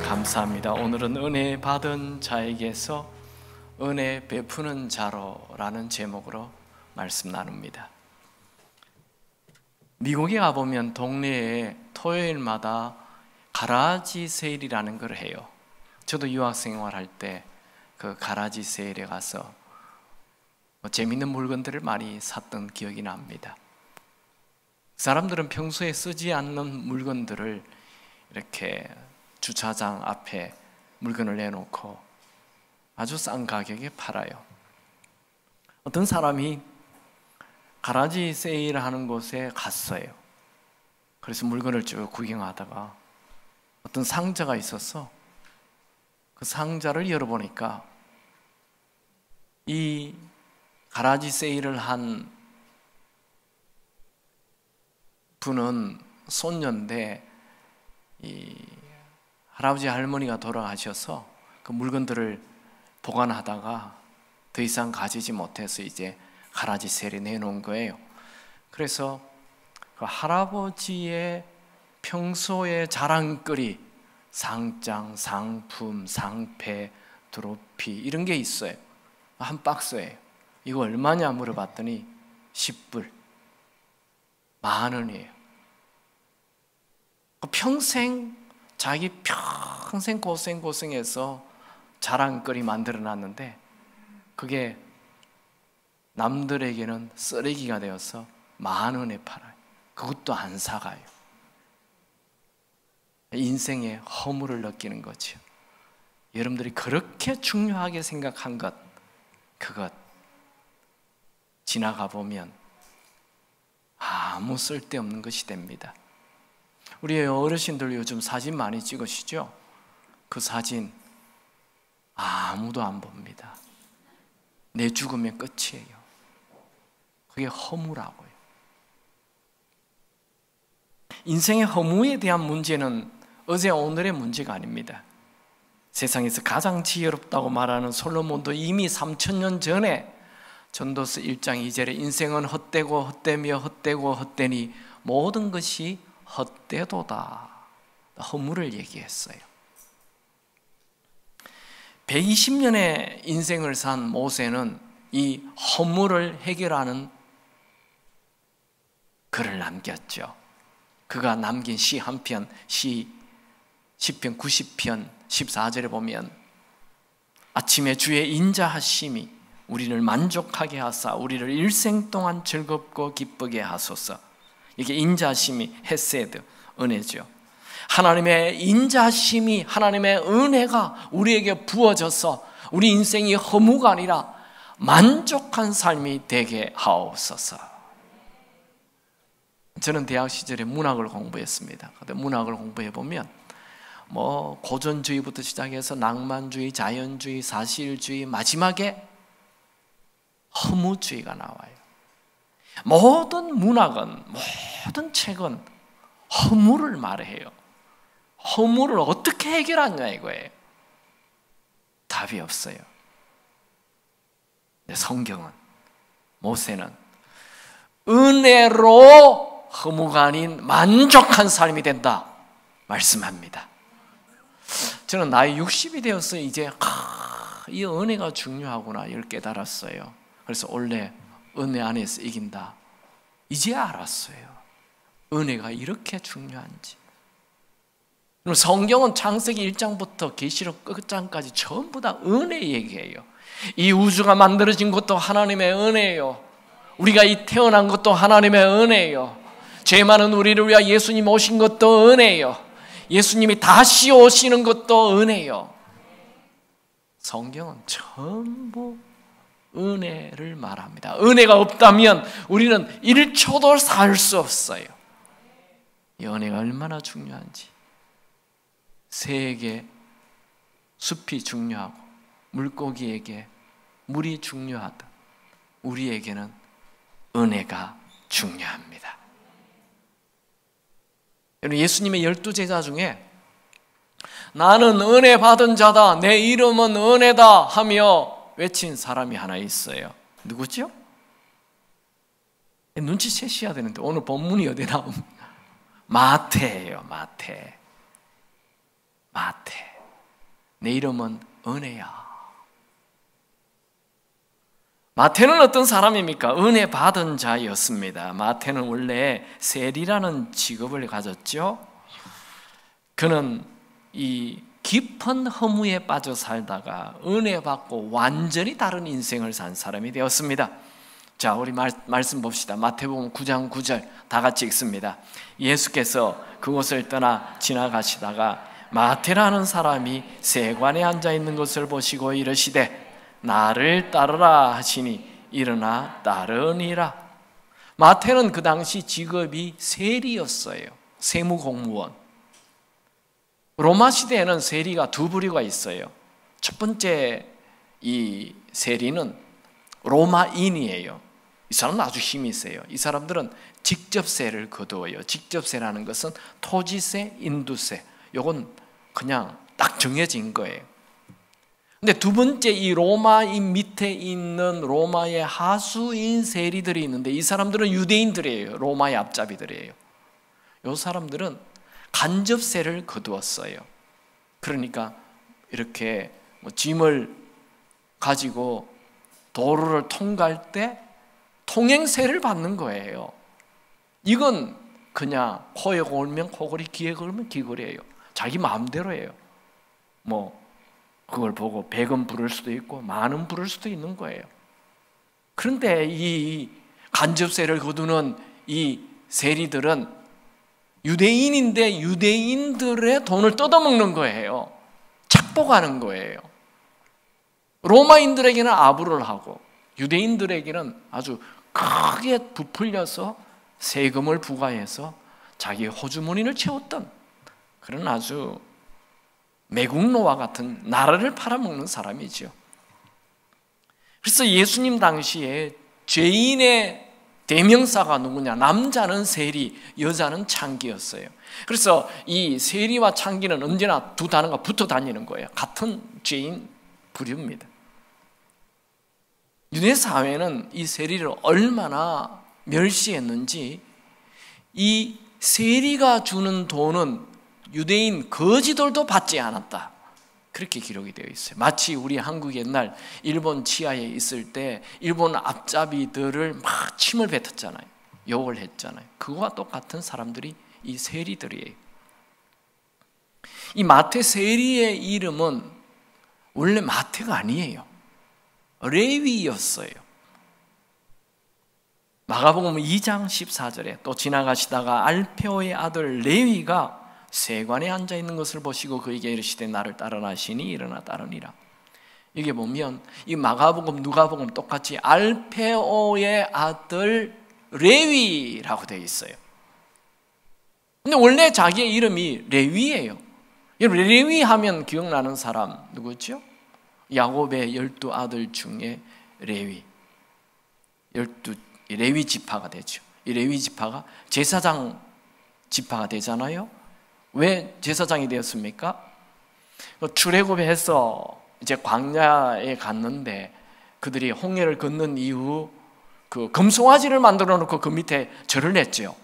감사합니다. 오늘은 은혜 받은 자에게서 은혜 베푸는 자로라는 제목으로 말씀 나눕니다. 미국에 가보면 동네에 토요일마다 가라지 세일이라는 걸 해요. 저도 유학생활할 때 그 가라지 세일에 가서 재밌는 물건들을 많이 샀던 기억이 납니다. 사람들은 평소에 쓰지 않는 물건들을 이렇게 주차장 앞에 물건을 내놓고 아주 싼 가격에 팔아요. 어떤 사람이 가라지 세일하는 곳에 갔어요. 그래서 물건을 쭉 구경하다가 어떤 상자가 있어서 그 상자를 열어보니까 이 가라지 세일을 한 분은 손녀인데 이 할아버지 할머니가 돌아가셔서 그 물건들을 보관하다가 더 이상 가지지 못해서 이제 가라지 세일에 내놓은 거예요. 그래서 그 할아버지의 평소의 자랑거리, 상장, 상품, 상패, 트로피 이런 게 있어요. 한 박스예요. 이거 얼마냐 물어봤더니 10불, 10,000원이에요. 자기 평생 고생해서 자랑거리 만들어놨는데 그게 남들에게는 쓰레기가 되어서 10,000원에 팔아요. 그것도 안 사가요. 인생의 허물을 느끼는 거죠. 여러분들이 그렇게 중요하게 생각한 것, 그것 지나가 보면 아무 쓸데없는 것이 됩니다. 우리 어르신들 요즘 사진 많이 찍으시죠? 그 사진 아무도 안 봅니다. 내 죽으면 끝이에요. 그게 허무라고요. 인생의 허무에 대한 문제는 어제 오늘의 문제가 아닙니다. 세상에서 가장 지혜롭다고 말하는 솔로몬도 이미 3000년 전에 전도서 1장 2절에 인생은 헛되고 헛되며 헛되고 헛되니 모든 것이 헛되도다, 허무를 얘기했어요. 120년의 인생을 산 모세는 이 허무를 해결하는 글을 남겼죠. 그가 남긴 시 한 편, 시편 90편 14절에 보면 아침에 주의 인자하심이 우리를 만족하게 하사 우리를 일생 동안 즐겁고 기쁘게 하소서. 이게 인자심이 헤세드, 은혜죠. 하나님의 인자심이, 하나님의 은혜가 우리에게 부어져서 우리 인생이 허무가 아니라 만족한 삶이 되게 하옵소서. 저는 대학 시절에 문학을 공부했습니다. 근데 문학을 공부해 보면 고전주의부터 시작해서 낭만주의, 자연주의, 사실주의, 마지막에 허무주의가 나와요. 모든 문학은, 모든 책은 허무를 말해요. 허무를 어떻게 해결하냐 이거예요. 답이 없어요. 근데 성경은, 모세는 은혜로 허무가 아닌 만족한 삶이 된다 말씀합니다. 저는 나이 60이 되어서 이제 이 은혜가 중요하구나 이걸 깨달았어요. 그래서 원래 은혜 안에서 이긴다 이제 알았어요. 은혜가 이렇게 중요한지. 성경은 창세기 1장부터 계시록 끝장까지 전부 다 은혜 얘기예요. 이 우주가 만들어진 것도 하나님의 은혜예요. 우리가 이 태어난 것도 하나님의 은혜예요. 죄 많은 우리를 위하여 예수님 오신 것도 은혜예요. 예수님이 다시 오시는 것도 은혜예요. 성경은 전부 은혜를 말합니다. 은혜가 없다면 우리는 1초도 살 수 없어요. 이 은혜가 얼마나 중요한지. 새에게 숲이 중요하고 물고기에게 물이 중요하다. 우리에게는 은혜가 중요합니다. 예수님의 12제자 중에 나는 은혜 받은 자다, 내 이름은 은혜다 하며 외친 사람이 하나 있어요. 누구죠? 눈치채셔야 되는데 오늘 본문이 어디 나옵니까? 마태예요. 마태. 내 이름은 은혜야. 마태는 어떤 사람입니까? 은혜 받은 자였습니다. 마태는 원래 세리라는 직업을 가졌죠. 그는 이 깊은 허무에 빠져 살다가 은혜 받고 완전히 다른 인생을 산 사람이 되었습니다. 자, 우리 말씀 봅시다. 마태복음 9장 9절 다 같이 읽습니다. 예수께서 그곳을 떠나 지나가시다가 마태라는 사람이 세관에 앉아 있는 것을 보시고 이르시되 나를 따르라 하시니 일어나 따르니라. 마태는 그 당시 직업이 세리였어요. 세무공무원. 로마 시대에는 세리가 두 부류가 있어요. 첫 번째 이 세리는 로마인이에요. 이 사람은 아주 힘이 세요. 이 사람들은 직접세를 거두어요. 직접세라는 것은 토지세, 인두세. 요건 그냥 딱 정해진 거예요. 근데 두 번째 이 로마인 밑에 있는 로마의 하수인 세리들이 있는데 이 사람들은 유대인들이에요. 로마의 앞잡이들이에요. 이 사람들은 간접세를 거두었어요. 그러니까 이렇게 짐을 가지고 도로를 통과할 때 통행세를 받는 거예요. 이건 그냥 코에 걸면 코걸이, 귀에 걸면 귀걸이에요. 자기 마음대로예요. 그걸 보고 100원 부를 수도 있고 만원 부를 수도 있는 거예요. 그런데 이 간접세를 거두는 이 세리들은 유대인인데 유대인들의 돈을 뜯어먹는 거예요. 착복하는 거예요. 로마인들에게는 아부를 하고 유대인들에게는 아주 크게 부풀려서 세금을 부과해서 자기의 호주머니를 채웠던 그런 아주 매국노와 같은 나라를 팔아먹는 사람이죠. 그래서 예수님 당시에 죄인의 대명사가 누구냐? 남자는 세리, 여자는 창기였어요. 그래서 이 세리와 창기는 언제나 두 단어가 붙어 다니는 거예요. 같은 죄인 부류입니다. 유대 사회는 이 세리를 얼마나 멸시했는지 이 세리가 주는 돈은 유대인 거지들도 받지 않았다. 그렇게 기록이 되어 있어요. 마치 우리 한국 옛날 일본 치하에 있을 때 일본 앞잡이들을 막 침을 뱉었잖아요. 욕을 했잖아요. 그거와 똑같은 사람들이 이 세리들이에요. 이 마태 세리의 이름은 원래 마태가 아니에요. 레위였어요. 마가복음 2장 14절에 또 지나가시다가 알페오의 아들 레위가 세관에 앉아 있는 것을 보시고 그에게 이르시되 나를 따르라 하시니 일어나 따르니라. 여기 보면 이 마가복음, 누가복음 똑같이 알페오의 아들 레위라고 되어 있어요. 근데 원래 자기의 이름이 레위예요. 여러분 레위 하면 기억나는 사람 누구죠? 야곱의 12 아들 중에 레위. 12 레위 지파가 되죠. 이 레위 지파가 제사장 지파가 되잖아요. 왜 제사장이 되었습니까? 출애굽해서 이제 광야에 갔는데 그들이 홍해를 건넌 이후 그 금송아지를 만들어 놓고 그 밑에 절을 냈죠.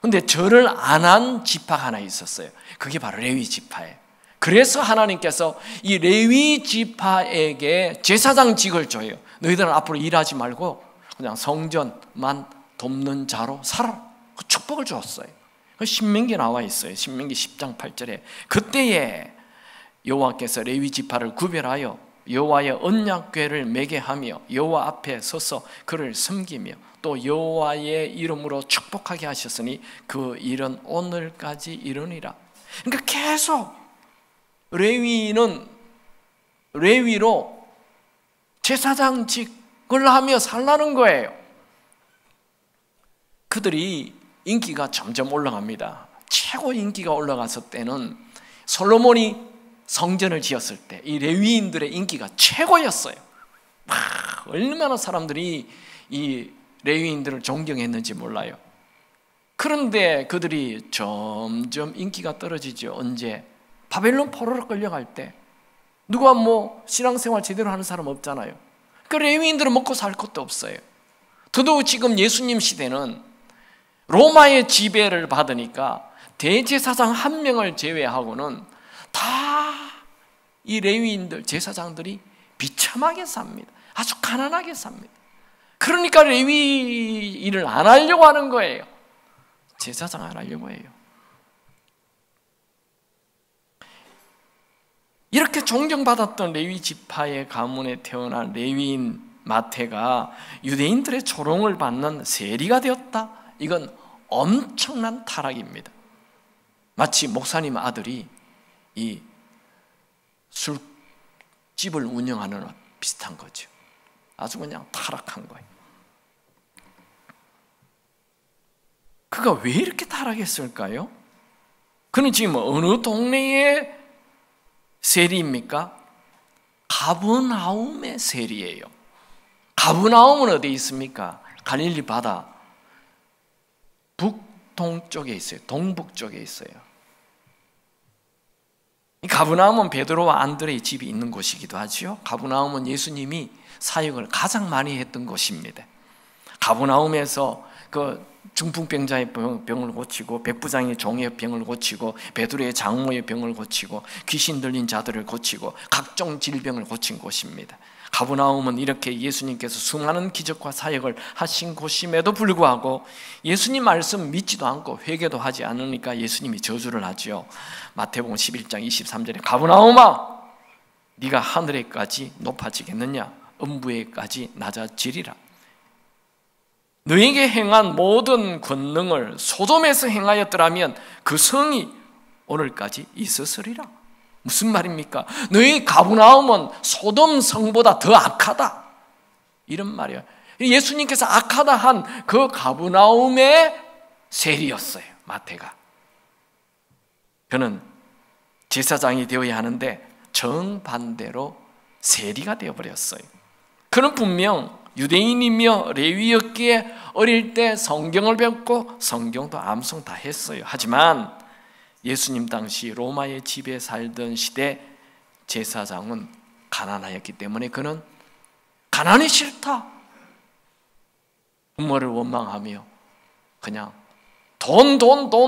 근데 절을 안 한 지파가 하나 있었어요. 그게 바로 레위 지파예요. 그래서 하나님께서 이 레위 지파에게 제사장직을 줘요. 너희들은 앞으로 일하지 말고 그냥 성전만 돕는 자로 살아라. 그 축복을 주었어요. 신명기에 나와 있어요. 신명기 10장 8절에 그때에 여호와께서 레위 지파를 구별하여 여호와의 언약궤를 매게 하며 여호와 앞에 서서 그를 섬기며 또 여호와의 이름으로 축복하게 하셨으니 그 일은 오늘까지 이르니라. 그러니까 계속 레위는 레위로 제사장직을 하며 살라는 거예요. 그들이 인기가 점점 올라갑니다. 최고 인기가 올라갔을 때는 솔로몬이 성전을 지었을 때 이 레위인들의 인기가 최고였어요. 얼마나 사람들이 이 레위인들을 존경했는지 몰라요. 그런데 그들이 점점 인기가 떨어지죠. 언제? 바벨론 포로로 끌려갈 때 누가 신앙생활 제대로 하는 사람 없잖아요. 그 레위인들은 먹고 살 것도 없어요. 더더욱 지금 예수님 시대는 로마의 지배를 받으니까 대제사장 한 명을 제외하고는 다 이 레위인들, 제사장들이 비참하게 삽니다. 아주 가난하게 삽니다. 그러니까 레위 일을 안 하려고 하는 거예요. 제사장 안 하려고 해요. 이렇게 존경받았던 레위 지파의 가문에 태어난 레위인 마태가 유대인들의 조롱을 받는 세리가 되었다. 이건 엄청난 타락입니다. 마치 목사님 아들이 이 술집을 운영하는 것 비슷한 거죠. 아주 그냥 타락한 거예요. 그가 왜 이렇게 타락했을까요? 그는 지금 어느 동네의 세리입니까? 가버나움의 세리예요. 가버나움은 어디에 있습니까? 갈릴리 바다 북동쪽에 있어요. 동북쪽에 있어요. 이 가버나움은 베드로와 안드레의 집이 있는 곳이기도 하죠. 가버나움은 예수님이 사역을 가장 많이 했던 곳입니다. 가버나움에서 그 중풍병자의 병을 고치고, 백부장의 종의 병을 고치고, 베드로의 장모의 병을 고치고, 귀신 들린 자들을 고치고, 각종 질병을 고친 곳입니다. 가버나움은 이렇게 예수님께서 수많은 기적과 사역을 하신 곳임에도 불구하고 예수님 말씀 믿지도 않고 회개도 하지 않으니까 예수님이 저주를 하죠. 마태복음 11장 23절에 가버나움아, 네가 하늘에까지 높아지겠느냐? 음부에까지 낮아지리라. 너에게 행한 모든 권능을 소돔에서 행하였더라면 그 성이 오늘까지 있었으리라. 무슨 말입니까? 너희 가버나움은 소돔 성보다 더 악하다, 이런 말이에요. 예수님께서 악하다 한 그 가버나움의 세리였어요, 마태가. 그는 제사장이 되어야 하는데 정반대로 세리가 되어버렸어요. 그는 분명 유대인이며 레위였기에 어릴 때 성경을 배웠고 성경도 암송 다 했어요. 하지만 예수님 당시 로마의 집에 살던 시대 제사장은 가난하였기 때문에 그는 가난이 싫다, 부모를 원망하며 그냥 돈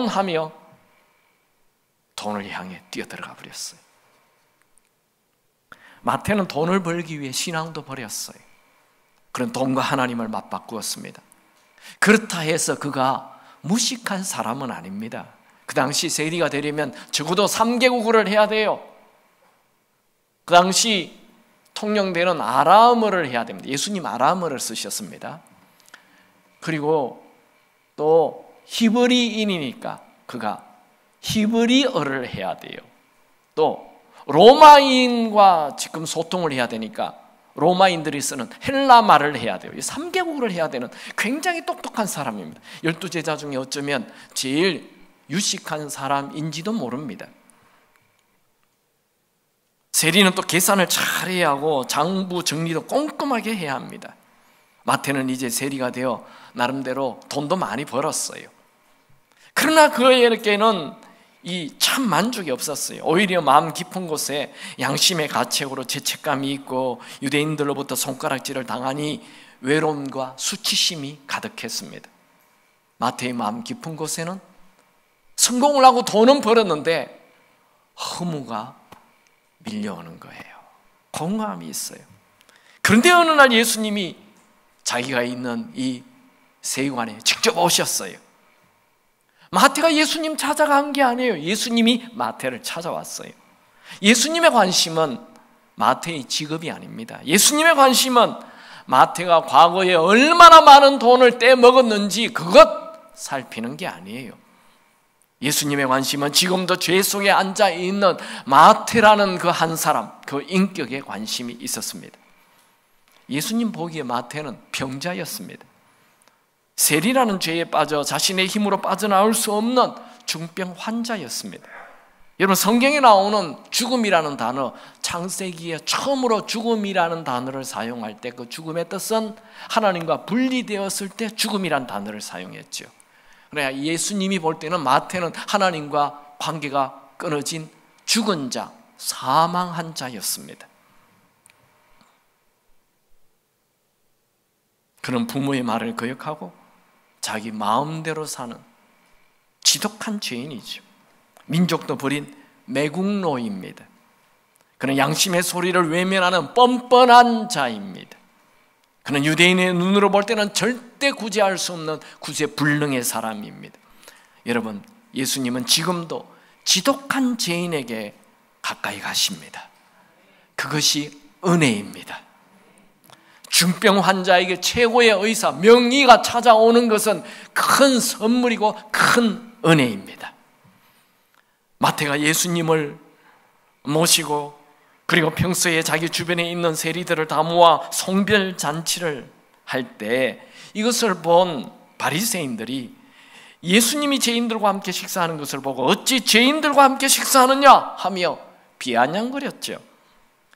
하며 돈을 향해 뛰어들어가 버렸어요. 마태는 돈을 벌기 위해 신앙도 버렸어요. 그런 돈과 하나님을 맞바꾸었습니다. 그렇다 해서 그가 무식한 사람은 아닙니다. 그 당시 세리가 되려면 적어도 3개국어를 해야 돼요. 그 당시 통용되는 아람어를 해야 됩니다. 예수님 아람어를 쓰셨습니다. 그리고 또 히브리인이니까 그가 히브리어를 해야 돼요. 또 로마인과 지금 소통을 해야 되니까 로마인들이 쓰는 헬라 말을 해야 돼요. 3개국어를 해야 되는 굉장히 똑똑한 사람입니다. 12제자 중에 어쩌면 제일 유식한 사람인지도 모릅니다. 세리는 또 계산을 잘해야 하고 장부 정리도 꼼꼼하게 해야 합니다. 마태는 이제 세리가 되어 나름대로 돈도 많이 벌었어요. 그러나 그에게는 이 참 만족이 없었어요. 오히려 마음 깊은 곳에 양심의 가책으로 죄책감이 있고 유대인들로부터 손가락질을 당하니 외로움과 수치심이 가득했습니다. 마태의 마음 깊은 곳에는 성공을 하고 돈은 벌었는데 허무가 밀려오는 거예요. 공허함이 있어요. 그런데 어느 날 예수님이 자기가 있는 이 세관에 직접 오셨어요. 마태가 예수님 찾아간 게 아니에요. 예수님이 마태를 찾아왔어요. 예수님의 관심은 마태의 직업이 아닙니다. 예수님의 관심은 마태가 과거에 얼마나 많은 돈을 떼먹었는지 그것 살피는 게 아니에요. 예수님의 관심은 지금도 죄 속에 앉아있는 마태라는 그 한 사람, 그 인격에 관심이 있었습니다. 예수님 보기에 마태는 병자였습니다. 세리라는 죄에 빠져 자신의 힘으로 빠져나올 수 없는 중병 환자였습니다. 여러분, 성경에 나오는 죽음이라는 단어, 창세기에 처음으로 죽음이라는 단어를 사용할 때 그 죽음의 뜻은 하나님과 분리되었을 때 죽음이라는 단어를 사용했죠. 그래야 예수님이 볼 때는 마태는 하나님과 관계가 끊어진 죽은 자, 사망한 자였습니다. 그는 부모의 말을 거역하고 자기 마음대로 사는 지독한 죄인이죠. 민족도 버린 매국노입니다. 그는 양심의 소리를 외면하는 뻔뻔한 자입니다. 그는 유대인의 눈으로 볼 때는 절대 구제할 수 없는 구제불능의 사람입니다. 여러분, 예수님은 지금도 지독한 죄인에게 가까이 가십니다. 그것이 은혜입니다. 중병 환자에게 최고의 의사, 명의가 찾아오는 것은 큰 선물이고 큰 은혜입니다. 마태가 예수님을 모시고 그리고 평소에 자기 주변에 있는 세리들을 다 모아 송별 잔치를 할 때 이것을 본 바리새인들이 예수님이 죄인들과 함께 식사하는 것을 보고 어찌 죄인들과 함께 식사하느냐 하며 비아냥거렸죠.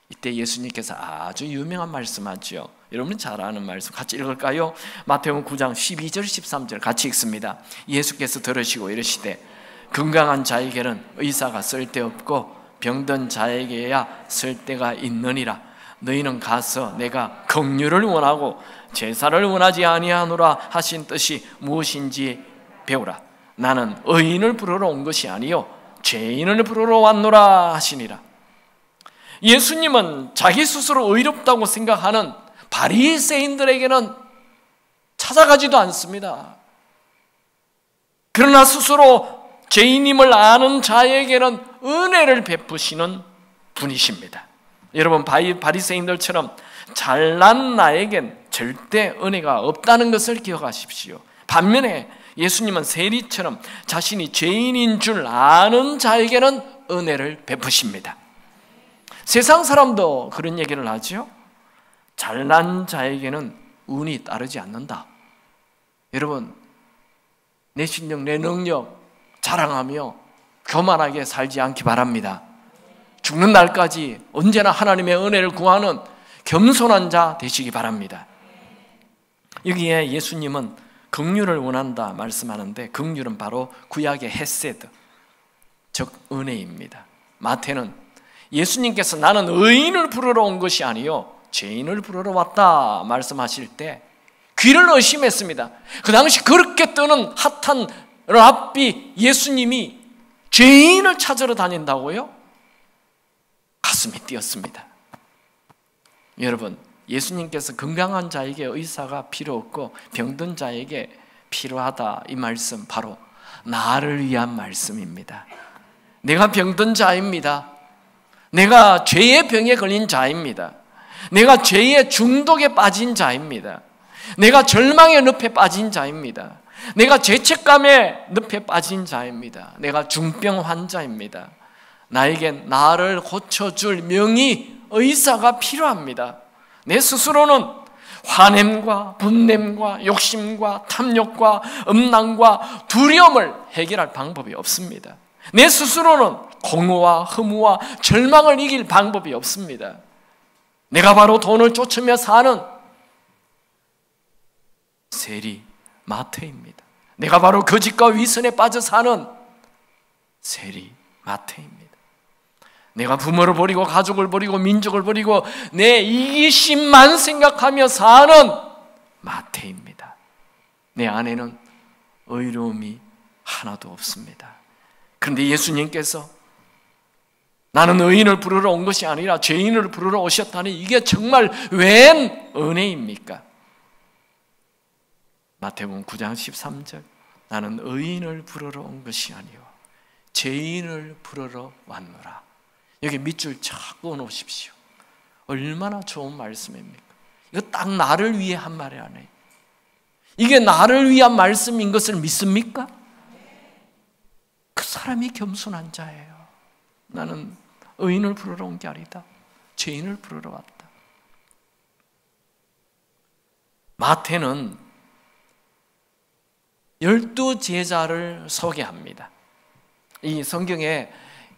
이때 예수님께서 아주 유명한 말씀하죠. 여러분 잘 아는 말씀 같이 읽을까요? 마태복음 9장 12절 13절 같이 읽습니다. 예수께서 들으시고 이르시되 건강한 자에게는 의사가 쓸데없고 병든 자에게야 쓸데가 있느니라. 너희는 가서 내가 긍휼을 원하고 제사를 원하지 아니하노라 하신 뜻이 무엇인지 배우라. 나는 의인을 부르러 온 것이 아니요 죄인을 부르러 왔노라 하시니라. 예수님은 자기 스스로 의롭다고 생각하는 바리새인들에게는 찾아가지도 않습니다. 그러나 스스로 죄인임을 아는 자에게는 은혜를 베푸시는 분이십니다. 여러분, 바리새인들처럼 잘난 나에겐 절대 은혜가 없다는 것을 기억하십시오. 반면에 예수님은 세리처럼 자신이 죄인인 줄 아는 자에게는 은혜를 베푸십니다. 세상 사람도 그런 얘기를 하죠. 잘난 자에게는 운이 따르지 않는다. 여러분, 내 실력, 내 능력 자랑하며 교만하게 살지 않기 바랍니다. 죽는 날까지 언제나 하나님의 은혜를 구하는 겸손한 자 되시기 바랍니다. 여기에 예수님은 긍휼을 원한다 말씀하는데 긍휼은 바로 구약의 헤세드, 즉 은혜입니다. 마태는 예수님께서 나는 의인을 부르러 온 것이 아니요 죄인을 부르러 왔다 말씀하실 때 귀를 의심했습니다. 그 당시 그렇게 뜨는 핫한 랍비 예수님이 죄인을 찾으러 다닌다고요? 가슴이 뛰었습니다. 여러분, 예수님께서 건강한 자에게 의사가 필요 없고 병든 자에게 필요하다 이 말씀 바로 나를 위한 말씀입니다. 내가 병든 자입니다. 내가 죄의 병에 걸린 자입니다. 내가 죄의 중독에 빠진 자입니다. 내가 절망의 늪에 빠진 자입니다. 내가 죄책감의 늪에 빠진 자입니다. 내가 중병 환자입니다. 나에겐 나를 고쳐줄 명의 의사가 필요합니다. 내 스스로는 화냄과 분냄과 욕심과 탐욕과 음란과 두려움을 해결할 방법이 없습니다. 내 스스로는 공허와 허무와 절망을 이길 방법이 없습니다. 내가 바로 돈을 쫓으며 사는 세리 마태입니다. 내가 바로 거짓과 위선에 빠져 사는 세리 마태입니다. 내가 부모를 버리고 가족을 버리고 민족을 버리고 내 이기심만 생각하며 사는 마태입니다. 내 안에는 의로움이 하나도 없습니다. 그런데 예수님께서 나는 의인을 부르러 온 것이 아니라 죄인을 부르러 오셨다니 이게 정말 웬 은혜입니까? 마태복음 9장 13절 나는 의인을 부르러 온 것이 아니요 죄인을 부르러 왔노라. 여기 밑줄 착 그어놓으십시오. 얼마나 좋은 말씀입니까? 이거 딱 나를 위해 한 말이 아니에요. 이게 나를 위한 말씀인 것을 믿습니까? 그 사람이 겸손한 자예요. 나는 의인을 부르러 온 게 아니다. 죄인을 부르러 왔다. 마태는 12제자를 소개합니다. 이 성경에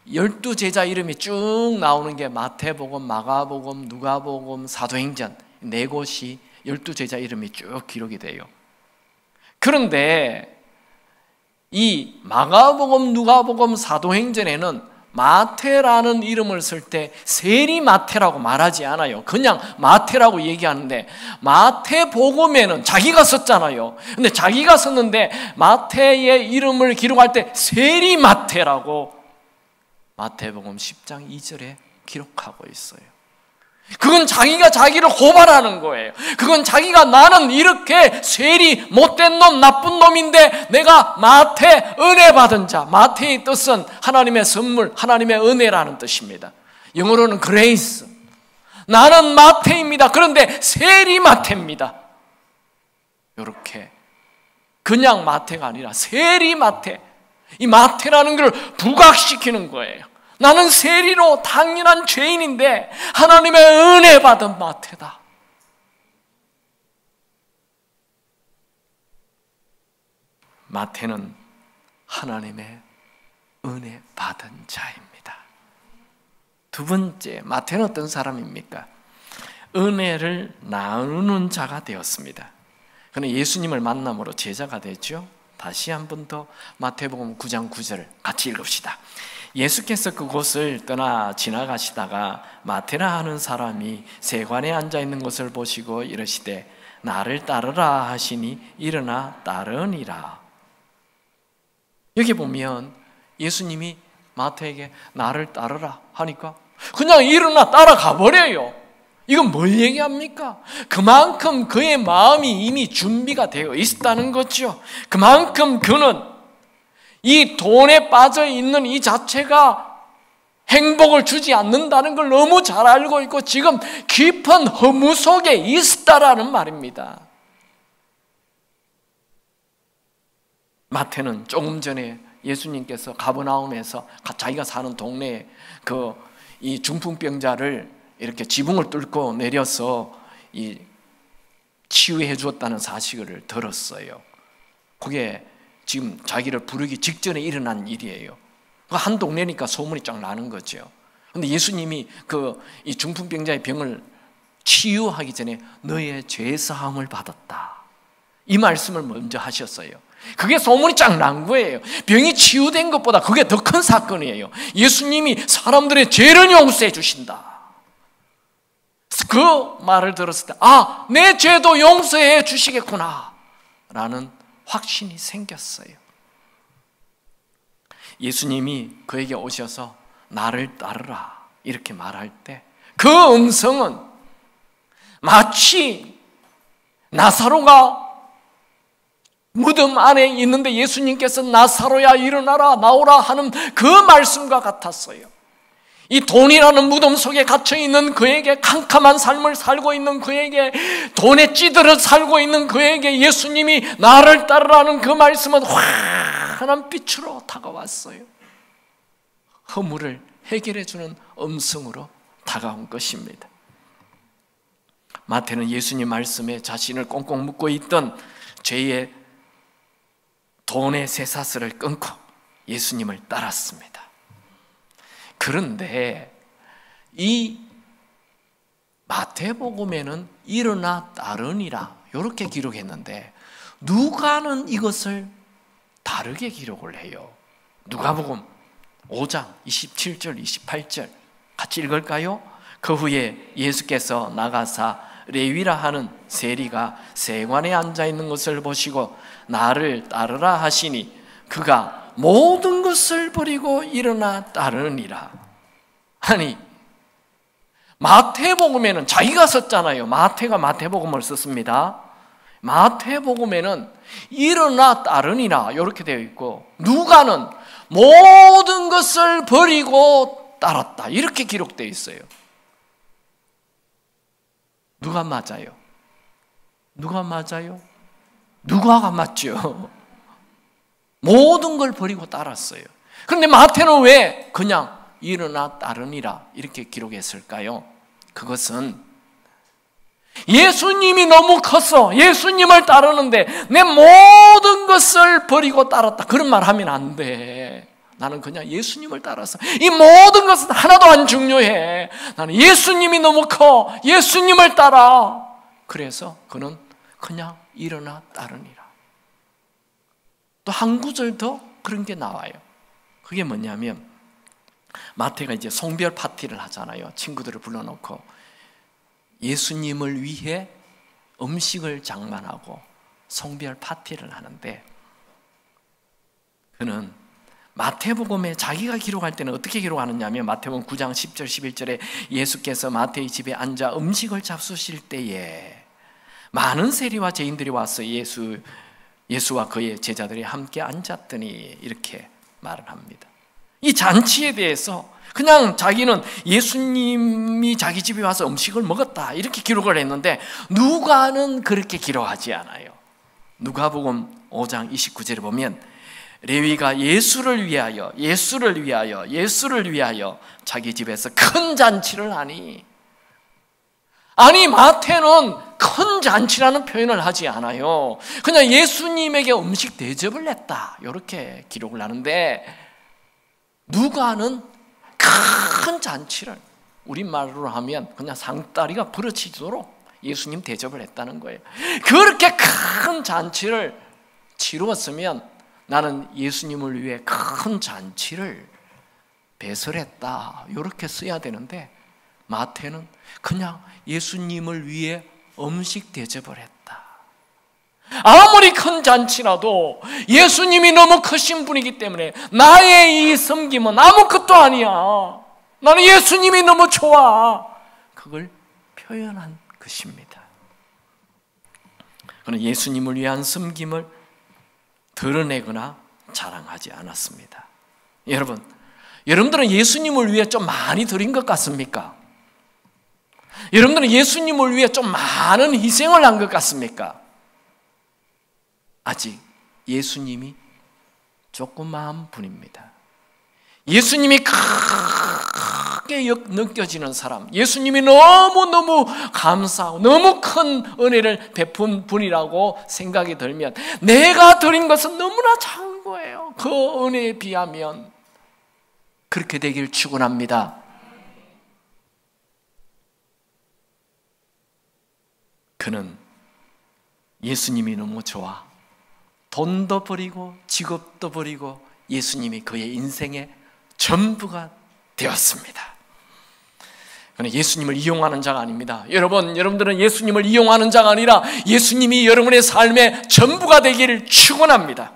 12제자 이름이 쭉 나오는 게 마태복음, 마가복음, 누가복음, 사도행전 네 곳이 12제자 이름이 쭉 기록이 돼요. 그런데 이 마가복음, 누가복음, 사도행전에는 마태라는 이름을 쓸 때 세리마태라고 말하지 않아요. 그냥 마태라고 얘기하는데 마태복음에는 자기가 썼잖아요. 근데 자기가 썼는데 마태의 이름을 기록할 때 세리마태라고 마태복음 10장 2절에 기록하고 있어요. 그건 자기가 자기를 고발하는 거예요. 그건 자기가 나는 이렇게 세리 못된 놈, 나쁜 놈인데 내가 마태, 은혜 받은 자. 마태의 뜻은 하나님의 선물, 하나님의 은혜라는 뜻입니다. 영어로는 grace. 나는 마태입니다. 그런데 세리 마태입니다. 이렇게 그냥 마태가 아니라 세리 마태. 이 마태라는 걸 부각시키는 거예요. 나는 세리로 당연한 죄인인데 하나님의 은혜 받은 마태다. 마태는 하나님의 은혜 받은 자입니다. 두 번째, 마태는 어떤 사람입니까? 은혜를 나누는 자가 되었습니다. 그는 예수님을 만남으로 제자가 됐죠. 다시 한 번 더 마태복음 9장 9절 같이 읽읍시다. 예수께서 그곳을 떠나 지나가시다가 마테라 하는 사람이 세관에 앉아 있는 것을 보시고 이르시되 나를 따르라 하시니 일어나 따르니라. 여기 보면 예수님이 마태에게 나를 따르라 하니까 그냥 일어나 따라가 버려요. 이건 뭘 얘기합니까? 그만큼 그의 마음이 이미 준비가 되어 있다는 거죠. 그만큼 그는 이 돈에 빠져 있는 이 자체가 행복을 주지 않는다는 걸 너무 잘 알고 있고 지금 깊은 허무 속에 있다라는 말입니다. 마태는 조금 전에 예수님께서 가버나움에서 자기가 사는 동네에 이 중풍병자를 이렇게 지붕을 뚫고 내려서 치유해 주었다는 사실을 들었어요. 그게 지금 자기를 부르기 직전에 일어난 일이에요. 한 동네니까 소문이 쫙 나는 거죠. 그런데 예수님이 이 중풍병자의 병을 치유하기 전에 너의 죄사함을 받았다. 이 말씀을 먼저 하셨어요. 그게 소문이 쫙 난 거예요. 병이 치유된 것보다 그게 더 큰 사건이에요. 예수님이 사람들의 죄를 용서해 주신다. 그 말을 들었을 때 내 죄도 용서해 주시겠구나 라는 확신이 생겼어요. 예수님이 그에게 오셔서 나를 따르라 이렇게 말할 때 그 음성은 마치 나사로가 무덤 안에 있는데 예수님께서 나사로야 일어나라 나오라 하는 그 말씀과 같았어요. 이 돈이라는 무덤 속에 갇혀있는 그에게, 캄캄한 삶을 살고 있는 그에게, 돈에 찌들어 살고 있는 그에게 예수님이 나를 따르라는 그 말씀은 환한 빛으로 다가왔어요. 허물을 해결해주는 음성으로 다가온 것입니다. 마태는 예수님 말씀에 자신을 꽁꽁 묶고 있던 죄의 돈의 쇠사슬을 끊고 예수님을 따랐습니다. 그런데 이 마태복음에는 일어나 따르니라 이렇게 기록했는데 누가는 이것을 다르게 기록을 해요. 누가복음 5장 27절 28절 같이 읽을까요? 그 후에 예수께서 나가사 레위라 하는 세리가 세관에 앉아있는 것을 보시고 나를 따르라 하시니 그가 모든 것을 버리고 일어나 따르니라. 아니 마태복음에는 자기가 썼잖아요. 마태가 마태복음을 썼습니다. 마태복음에는 일어나 따르니라 이렇게 되어 있고 누가는 모든 것을 버리고 따랐다 이렇게 기록되어 있어요. 누가 맞아요? 누가 맞아요? 누가가 맞죠. 모든 걸 버리고 따랐어요. 그런데 마태는 왜 그냥 일어나 따르니라 이렇게 기록했을까요? 그것은 예수님이 너무 컸어. 예수님을 따르는데 내 모든 것을 버리고 따랐다. 그런 말 하면 안 돼. 나는 그냥 예수님을 따라서 이 모든 것은 하나도 안 중요해. 나는 예수님이 너무 커. 예수님을 따라. 그래서 그는 그냥 일어나 따르니라. 또 한 구절 더 그런 게 나와요. 그게 뭐냐면 마태가 이제 송별 파티를 하잖아요. 친구들을 불러놓고 예수님을 위해 음식을 장만하고 송별 파티를 하는데 그는 마태복음에 자기가 기록할 때는 어떻게 기록하느냐면 마태복음 9장 10절 11절에 예수께서 마태의 집에 앉아 음식을 잡수실 때에 많은 세리와 죄인들이 와서 예수와 그의 제자들이 함께 앉았더니 이렇게 말을 합니다. 이 잔치에 대해서 그냥 자기는 예수님이 자기 집에 와서 음식을 먹었다 이렇게 기록을 했는데 누가는 그렇게 기록하지 않아요. 누가복음 5장 29절에 보면 레위가 예수를 위하여 자기 집에서 큰 잔치를 하니, 아니 마태는 큰 잔치라는 표현을 하지 않아요. 그냥 예수님에게 음식 대접을 했다 이렇게 기록을 하는데, 누가는 큰 잔치를, 우리말로 하면 그냥 상다리가 부러지도록 예수님 대접을 했다는 거예요. 그렇게 큰 잔치를 치루었으면 나는 예수님을 위해 큰 잔치를 배설했다 이렇게 써야 되는데, 마태는 그냥 예수님을 위해 음식 대접을 했다. 아무리 큰 잔치라도 예수님이 너무 크신 분이기 때문에 나의 이 섬김은 아무것도 아니야, 나는 예수님이 너무 좋아, 그걸 표현한 것입니다. 그는 예수님을 위한 섬김을 드러내거나 자랑하지 않았습니다. 여러분들은 예수님을 위해 좀 많이 드린 것 같습니까? 여러분들은 예수님을 위해 좀 많은 희생을 한 것 같습니까? 아직 예수님이 조그마한 분입니다. 예수님이 크게 느껴지는 사람, 예수님이 너무너무 감사하고 너무 큰 은혜를 베푼 분이라고 생각이 들면 내가 드린 것은 너무나 작은 거예요. 그 은혜에 비하면. 그렇게 되길 축원합니다. 그는 예수님이 너무 좋아 돈도 버리고 직업도 버리고 예수님이 그의 인생의 전부가 되었습니다. 그는 예수님을 이용하는 자가 아닙니다. 여러분들은 예수님을 이용하는 자가 아니라 예수님이 여러분의 삶의 전부가 되기를 축원합니다.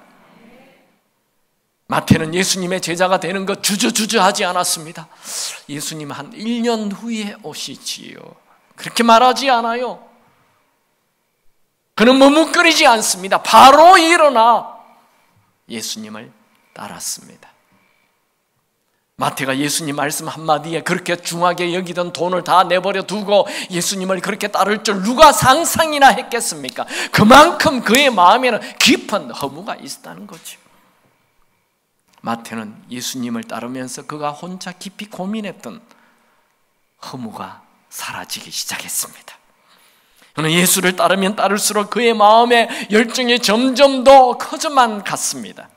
마태는 예수님의 제자가 되는 것 주저하지 않았습니다. 예수님 한 1년 후에 오시지요, 그렇게 말하지 않아요. 그는 머뭇거리지 않습니다. 바로 일어나 예수님을 따랐습니다. 마태가 예수님 말씀 한마디에 그렇게 중하게 여기던 돈을 다 내버려 두고 예수님을 그렇게 따를 줄 누가 상상이나 했겠습니까? 그만큼 그의 마음에는 깊은 허무가 있었다는 거죠. 마태는 예수님을 따르면서 그가 혼자 깊이 고민했던 허무가 사라지기 시작했습니다. 그는 예수를 따르면 따를수록 그의 마음의 열정이 점점 더 커져만 갔습니다.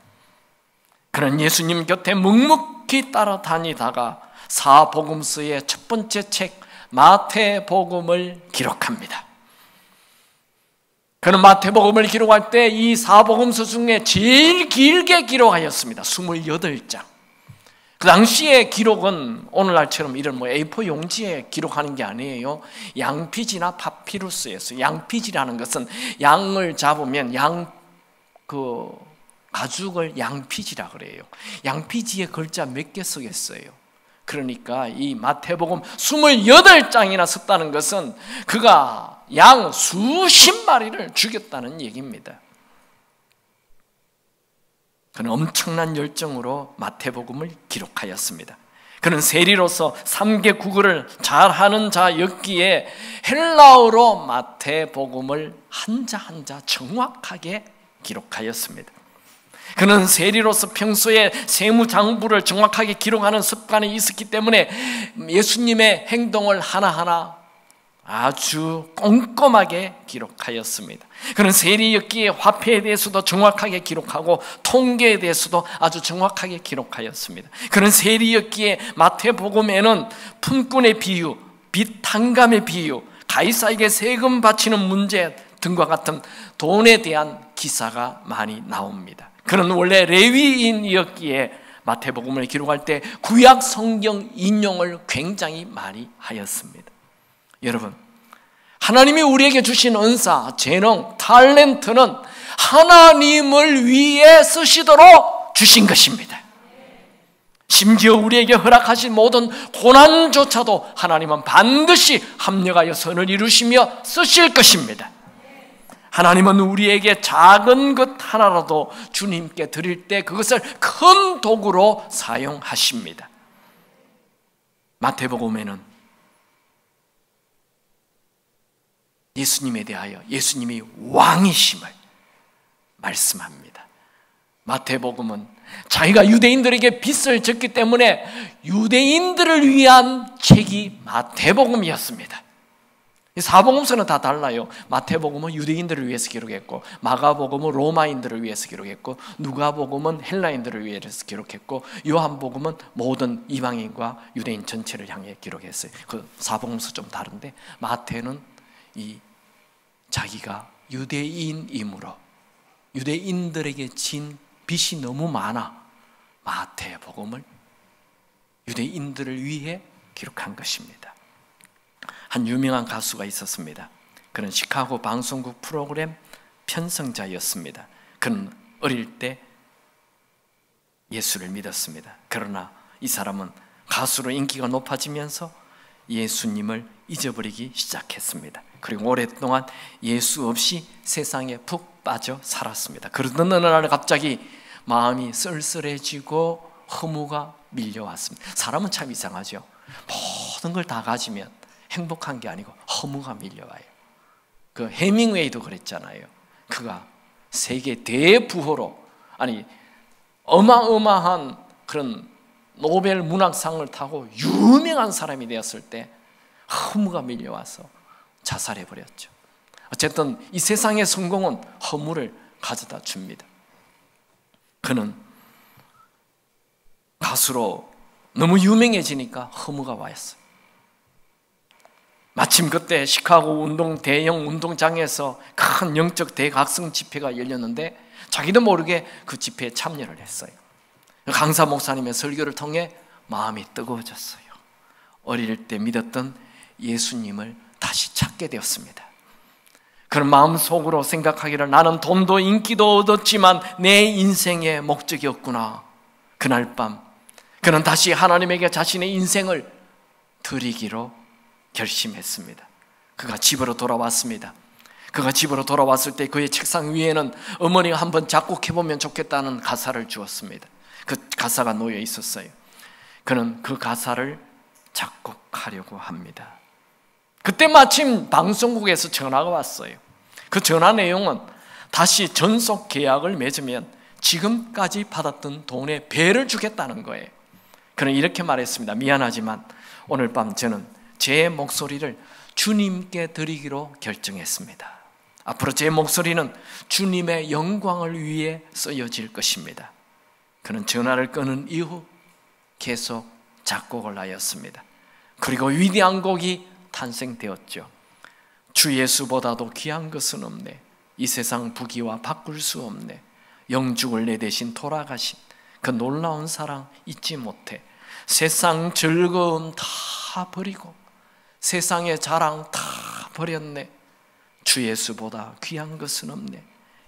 그는 예수님 곁에 묵묵히 따라다니다가 사복음서의 첫 번째 책 마태복음을 기록합니다. 그는 마태복음을 기록할 때 이 사복음서 중에 제일 길게 기록하였습니다. 28장. 그 당시의 기록은 오늘날처럼 이런 A4 용지에 기록하는 게 아니에요. 양피지나 파피루스였어요. 양피지라는 것은 양을 잡으면 가죽을 양피지라 그래요. 양피지에 글자 몇 개 쓰겠어요. 그러니까 이 마태복음 28장이나 썼다는 것은 그가 양 수십 마리를 죽였다는 얘기입니다. 그는 엄청난 열정으로 마태복음을 기록하였습니다. 그는 세리로서 3개 국어를 잘하는 자였기에 헬라어로 마태복음을 한자 한자 정확하게 기록하였습니다. 그는 세리로서 평소에 세무장부를 정확하게 기록하는 습관이 있었기 때문에 예수님의 행동을 하나하나 아주 꼼꼼하게 기록하였습니다. 그는 세리였기에 화폐에 대해서도 정확하게 기록하고 통계에 대해서도 아주 정확하게 기록하였습니다. 그는 세리였기에 마태복음에는 품꾼의 비유, 빚 탕감의 비유, 가이사에게 세금 바치는 문제 등과 같은 돈에 대한 기사가 많이 나옵니다. 그는 원래 레위인이었기에 마태복음을 기록할 때 구약 성경 인용을 굉장히 많이 하였습니다. 여러분, 하나님이 우리에게 주신 은사, 재능, 탤런트는 하나님을 위해 쓰시도록 주신 것입니다. 심지어 우리에게 허락하신 모든 고난조차도 하나님은 반드시 합력하여 선을 이루시며 쓰실 것입니다. 하나님은 우리에게 작은 것 하나라도 주님께 드릴 때 그것을 큰 도구로 사용하십니다. 마태복음에는 예수님에 대하여 예수님이 왕이심을 말씀합니다. 마태복음은 자기가 유대인들에게 빚을 졌기 때문에 유대인들을 위한 책이 마태복음이었습니다. 사복음서는 다 달라요. 마태복음은 유대인들을 위해서 기록했고, 마가복음은 로마인들을 위해서 기록했고, 누가복음은 헬라인들을 위해서 기록했고, 요한복음은 모든 이방인과 유대인 전체를 향해 기록했어요. 그 사복음서 좀 다른데, 마태는 이 자기가 유대인이므로 유대인들에게 진 빚이 너무 많아 마태복음을 유대인들을 위해 기록한 것입니다. 한 유명한 가수가 있었습니다. 그는 시카고 방송국 프로그램 편성자였습니다. 그는 어릴 때 예수를 믿었습니다. 그러나 이 사람은 가수로 인기가 높아지면서 예수님을 잊어버리기 시작했습니다. 그리고 오랫동안 예수 없이 세상에 푹 빠져 살았습니다. 그러던 어느 날 갑자기 마음이 쓸쓸해지고 허무가 밀려왔습니다. 사람은 참 이상하죠. 모든 걸 다 가지면 행복한 게 아니고 허무가 밀려와요. 그 해밍웨이도 그랬잖아요. 그가 세계 대부호로, 아니 어마어마한 그런 노벨 문학상을 타고 유명한 사람이 되었을 때 허무가 밀려와서 자살해버렸죠. 어쨌든 이 세상의 성공은 허무를 가져다 줍니다. 그는 가수로 너무 유명해지니까 허무가 왔어요. 마침 그때 시카고 대형 운동장에서 큰 영적 대각성 집회가 열렸는데 자기도 모르게 그 집회에 참여를 했어요. 강사 목사님의 설교를 통해 마음이 뜨거워졌어요. 어릴 때 믿었던 예수님을 다시 찾게 되었습니다. 그런 마음속으로 생각하기를 나는 돈도 인기도 얻었지만 내 인생의 목적이 없구나. 그날 밤 그는 다시 하나님에게 자신의 인생을 드리기로 결심했습니다. 그가 집으로 돌아왔습니다. 그가 집으로 돌아왔을 때 그의 책상 위에는 어머니가 한번 작곡해보면 좋겠다는 가사를 주었습니다. 그 가사가 놓여 있었어요. 그는 그 가사를 작곡하려고 합니다. 그때 마침 방송국에서 전화가 왔어요. 그 전화 내용은 다시 전속 계약을 맺으면 지금까지 받았던 돈의 배를 주겠다는 거예요. 그는 이렇게 말했습니다. 미안하지만 오늘 밤 저는 제 목소리를 주님께 드리기로 결정했습니다. 앞으로 제 목소리는 주님의 영광을 위해 쓰여질 것입니다. 그는 전화를 끊은 이후 계속 작곡을 하였습니다. 그리고 위대한 곡이 탄생되었죠. 주 예수보다도 귀한 것은 없네. 이 세상 부귀와 바꿀 수 없네. 영죽을 내 대신 돌아가신 그 놀라운 사랑 잊지 못해. 세상 즐거움 다 버리고 세상의 자랑 다 버렸네. 주 예수보다 귀한 것은 없네.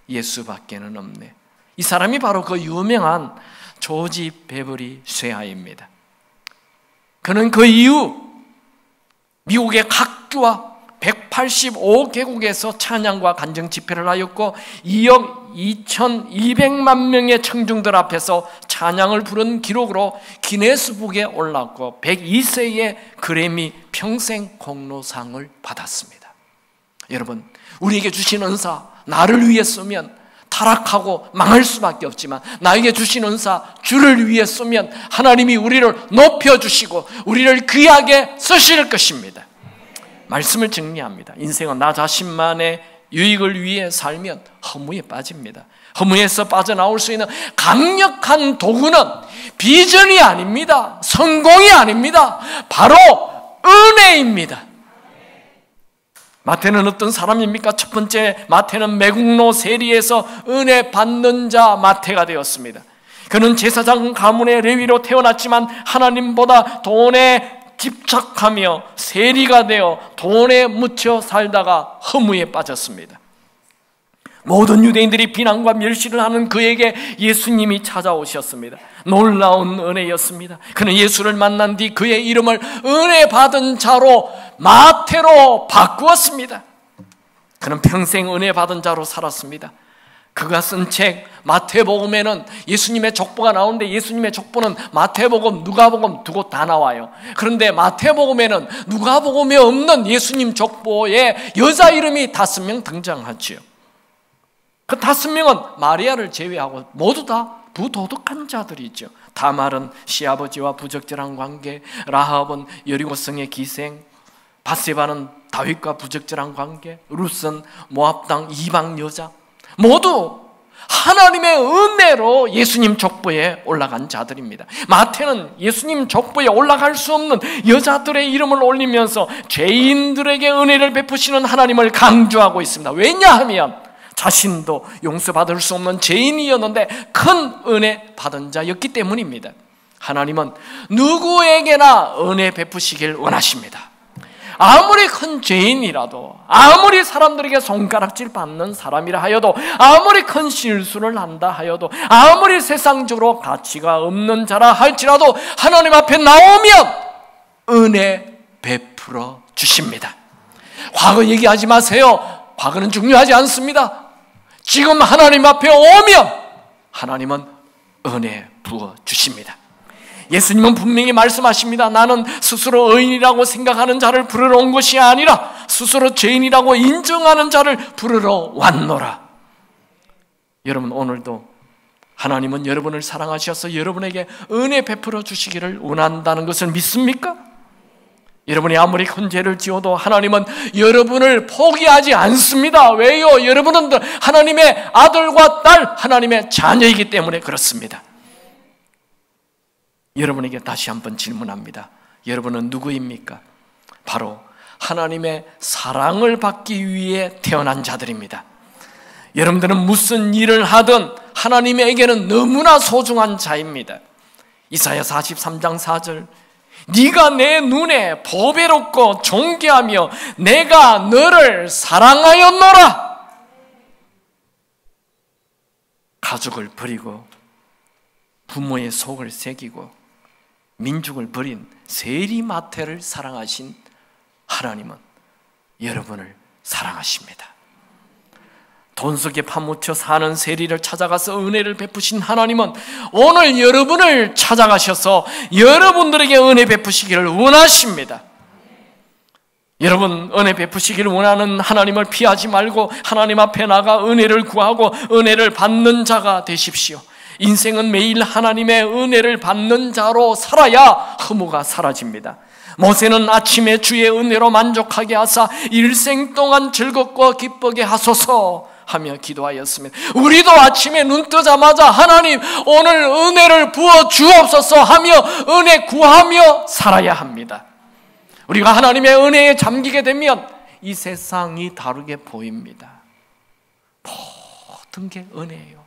예수밖에는 없네. 이 사람이 바로 그 유명한 조지 베버리 쇠하입니다. 그는 그 이후 미국의 각주와 185개국에서 찬양과 간증 집회를 하였고 2억 2,200만 명의 청중들 앞에서 찬양을 부른 기록으로 기네스북에 올랐고 102세의 그래미 평생 공로상을 받았습니다. 여러분, 우리에게 주신 은사, 나를 위해 쓰면 타락하고 망할 수밖에 없지만 나에게 주신 은사, 주를 위해 쓰면 하나님이 우리를 높여주시고 우리를 귀하게 쓰실 것입니다. 말씀을 정리합니다. 인생은 나 자신만의 유익을 위해 살면 허무에 빠집니다. 허무에서 빠져나올 수 있는 강력한 도구는 비전이 아닙니다. 성공이 아닙니다. 바로 은혜입니다. 마태는 어떤 사람입니까? 첫 번째, 마태는 매국노 세리에서 은혜 받는 자 마태가 되었습니다. 그는 제사장 가문의 레위로 태어났지만 하나님보다 돈에 집착하며 세리가 되어 돈에 묻혀 살다가 허무에 빠졌습니다. 모든 유대인들이 비난과 멸시를 하는 그에게 예수님이 찾아오셨습니다. 놀라운 은혜였습니다. 그는 예수를 만난 뒤 그의 이름을 은혜 받은 자로 마태로 바꾸었습니다. 그는 평생 은혜 받은 자로 살았습니다. 그가 쓴 책 마태복음에는 예수님의 족보가 나오는데 예수님의 족보는 마태복음, 누가복음 두 곳 다 나와요. 그런데 마태복음에는 누가복음에 없는 예수님 족보에 여자 이름이 5명 등장하지요. 그 5명은 마리아를 제외하고 모두 다 부도덕한 자들이죠. 다말은 시아버지와 부적절한 관계, 라합은 여리고성의 기생, 바세바는 다윗과 부적절한 관계, 룻은 모압 땅 이방 여자, 모두 하나님의 은혜로 예수님 족보에 올라간 자들입니다. 마태는 예수님 족보에 올라갈 수 없는 여자들의 이름을 올리면서 죄인들에게 은혜를 베푸시는 하나님을 강조하고 있습니다. 왜냐하면 자신도 용서받을 수 없는 죄인이었는데 큰 은혜 받은 자였기 때문입니다. 하나님은 누구에게나 은혜 베푸시길 원하십니다. 아무리 큰 죄인이라도, 아무리 사람들에게 손가락질 받는 사람이라 하여도, 아무리 큰 실수를 한다 하여도, 아무리 세상적으로 가치가 없는 자라 할지라도 하나님 앞에 나오면 은혜 베풀어 주십니다. 과거 얘기하지 마세요. 과거는 중요하지 않습니다. 지금 하나님 앞에 오면 하나님은 은혜 부어 주십니다. 예수님은 분명히 말씀하십니다. 나는 스스로 의인이라고 생각하는 자를 부르러 온 것이 아니라 스스로 죄인이라고 인정하는 자를 부르러 왔노라. 여러분, 오늘도 하나님은 여러분을 사랑하셔서 여러분에게 은혜 베풀어 주시기를 원한다는 것을 믿습니까? 여러분이 아무리 큰 죄를 지어도 하나님은 여러분을 포기하지 않습니다. 왜요? 여러분은 하나님의 아들과 딸, 하나님의 자녀이기 때문에 그렇습니다. 여러분에게 다시 한번 질문합니다. 여러분은 누구입니까? 바로 하나님의 사랑을 받기 위해 태어난 자들입니다. 여러분들은 무슨 일을 하든 하나님에게는 너무나 소중한 자입니다. 이사야 43장 4절, 네가 내 눈에 보배롭고 존귀하며 내가 너를 사랑하였노라. 가족을 버리고 부모의 속을 새기고 민족을 버린 세리마태를 사랑하신 하나님은 여러분을 사랑하십니다. 돈 속에 파묻혀 사는 세리를 찾아가서 은혜를 베푸신 하나님은 오늘 여러분을 찾아가셔서 여러분들에게 은혜 베푸시기를 원하십니다. 여러분, 은혜 베푸시기를 원하는 하나님을 피하지 말고 하나님 앞에 나가 은혜를 구하고 은혜를 받는 자가 되십시오. 인생은 매일 하나님의 은혜를 받는 자로 살아야 허무가 사라집니다. 모세는 아침에 주의 은혜로 만족하게 하사 일생 동안 즐겁고 기쁘게 하소서 하며 기도하였습니다. 우리도 아침에 눈 뜨자마자 하나님 오늘 은혜를 부어 주옵소서 하며 은혜 구하며 살아야 합니다. 우리가 하나님의 은혜에 잠기게 되면 이 세상이 다르게 보입니다. 모든 게 은혜예요.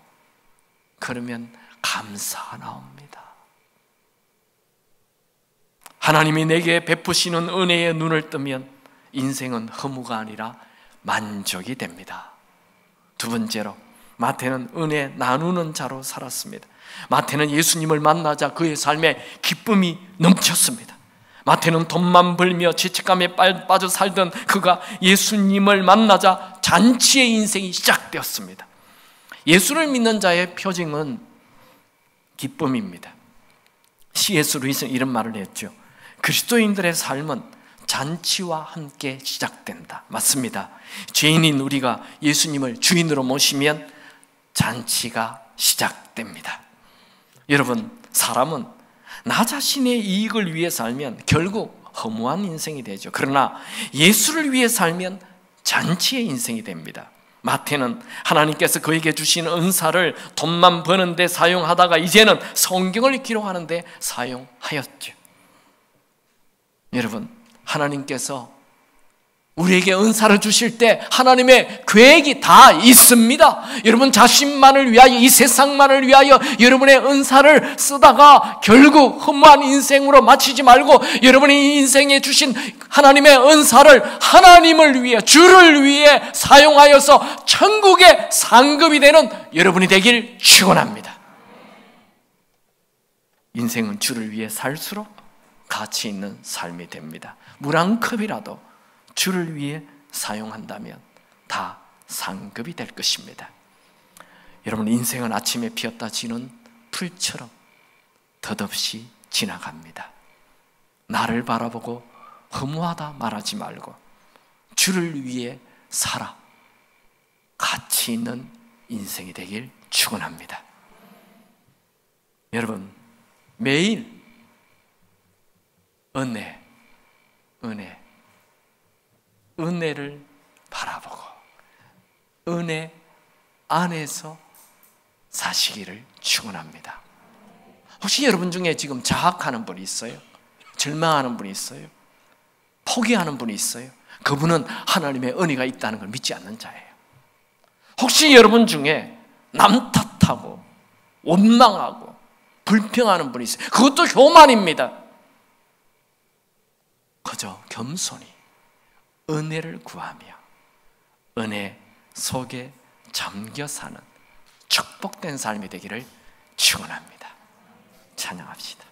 그러면 감사가 나옵니다. 하나님이 내게 베푸시는 은혜의 눈을 뜨면 인생은 허무가 아니라 만족이 됩니다. 두 번째로, 마태는 은혜 나누는 자로 살았습니다. 마태는 예수님을 만나자 그의 삶에 기쁨이 넘쳤습니다. 마태는 돈만 벌며 죄책감에 빠져 살던 그가 예수님을 만나자 잔치의 인생이 시작되었습니다. 예수를 믿는 자의 표징은 기쁨입니다. C.S. 루이스는 이런 말을 했죠. 그리스도인들의 삶은 잔치와 함께 시작된다. 맞습니다. 죄인인 우리가 예수님을 주인으로 모시면 잔치가 시작됩니다. 여러분, 사람은 나 자신의 이익을 위해 살면 결국 허무한 인생이 되죠. 그러나 예수를 위해 살면 잔치의 인생이 됩니다. 마태는 하나님께서 그에게 주신 은사를 돈만 버는 데 사용하다가 이제는 성경을 기록하는 데 사용하였죠. 여러분, 하나님께서 우리에게 은사를 주실 때 하나님의 계획이 다 있습니다. 여러분 자신만을 위하여, 이 세상만을 위하여 여러분의 은사를 쓰다가 결국 허무한 인생으로 마치지 말고 여러분이 인생에 주신 하나님의 은사를 하나님을 위해, 주를 위해 사용하여서 천국의 상급이 되는 여러분이 되길 축원합니다. 인생은 주를 위해 살수록 가치 있는 삶이 됩니다. 물 한 컵이라도 주를 위해 사용한다면 다 상급이 될 것입니다. 여러분, 인생은 아침에 피었다 지는 풀처럼 덧없이 지나갑니다. 나를 바라보고 허무하다 말하지 말고 주를 위해 살아 가치 있는 인생이 되길 축원합니다. 여러분, 매일 은혜를 바라보고 은혜 안에서 사시기를 축원합니다. 혹시 여러분 중에 지금 자학하는 분이 있어요? 절망하는 분이 있어요? 포기하는 분이 있어요? 그분은 하나님의 은혜가 있다는 걸 믿지 않는 자예요. 혹시 여러분 중에 남 탓하고 원망하고 불평하는 분이 있어요? 그것도 교만입니다. 그저 겸손히 은혜를 구하며 은혜 속에 잠겨 사는 축복된 삶이 되기를 축원합니다. 찬양합시다.